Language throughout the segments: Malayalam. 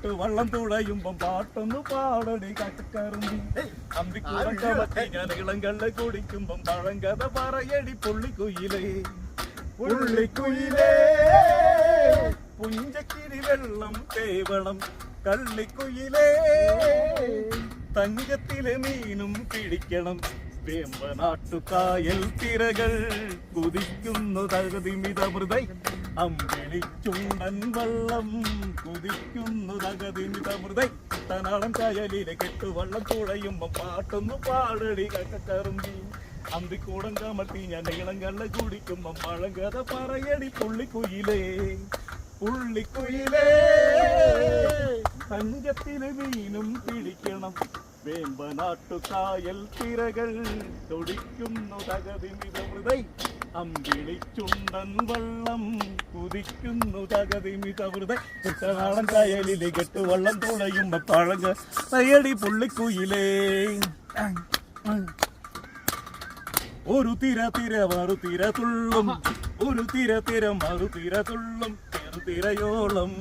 കെട്ട് വള്ളം തുഴയുമ്പം പാട്ടൊന്ന് പാടടി കക്കറുമ്പി അമ്പിക്കൂടം കവത്തി ഞാൻ ഇളങ്കള്ള കുടിക്കുമ്പം പഴങ്കഥ പറയടി പുള്ളിക്കുയിലേ പുള്ളിക്കുയിലേ പുഞ്ചക്കിരി വെള്ളം തേവണം കള്ളിക്കുയിലേ തങ്കത്തിലെ മീനും പിടിക്കണം വേമ്പനാട്ടുകായൽ തിരകൾ കുതിക്കുന്നു തകതിമിതമൃതൈ അമ്പിളിച്ചുണ്ടൻ വള്ളം കുതിക്കുന്നു തകതിമിതമൃതൈ തനാളം കായലിലെ കെട്ടുവള്ളം തുഴയുമ്പോ പാട്ടൊന്നു പാടടി കക്കറുമ്പി അന്തിക്കൂടം കമത്തി ഞാൻ ഇളം കള്ള കുടിക്കുമ്പോ പഴങ്കഥ പറയടി പുള്ളിക്കുയിലേ പുള്ളിക്കുയിലേ തഞ്ചത്തിലെ മീനും പിടിക്കണം വേമ്പനാട്ടുകായൽ തിരകൾ തുടിക്കുന്നു തകതിമിതമൃതൈ അമ്പിളിച്ചുണ്ടൻ വള്ളം കുതിക്കുന്നു തകതിമിതമൃതൈ കുട്ടനാടൻ കായലിലെ കെട്ടുവള്ളം തുഴയുമ്പോ പഴങ്ക തയ്യടി പുള്ളിക്കുയിലേ ഒരു തിര തിര മറുതിര തുള്ളും ഒരു തിര തിര മറുതിര തുള്ളും ചെറുതിരയോളം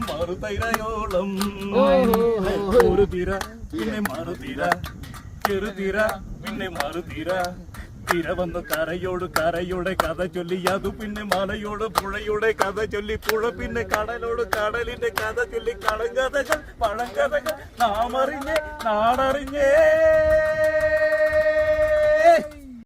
മറുതിരയോളം ഒരു തിര പിന്നെ മറുതിര ചെറുതിര പിന്നെ മറുതിര തിര വന്ന് കരയോട് കരയുടെ കഥ ചൊല്ലി അതു പിന്നെ മലയോട് പുഴയുടെ കഥ ചൊല്ലി പുഴ പിന്നെ കടലോട് കടലിന്റെ കഥ ചൊല്ലി കടങ്കഥകൾ പഴങ്കഥകൾ നാം അറിഞ്ഞേ നാടറിഞ്ഞേ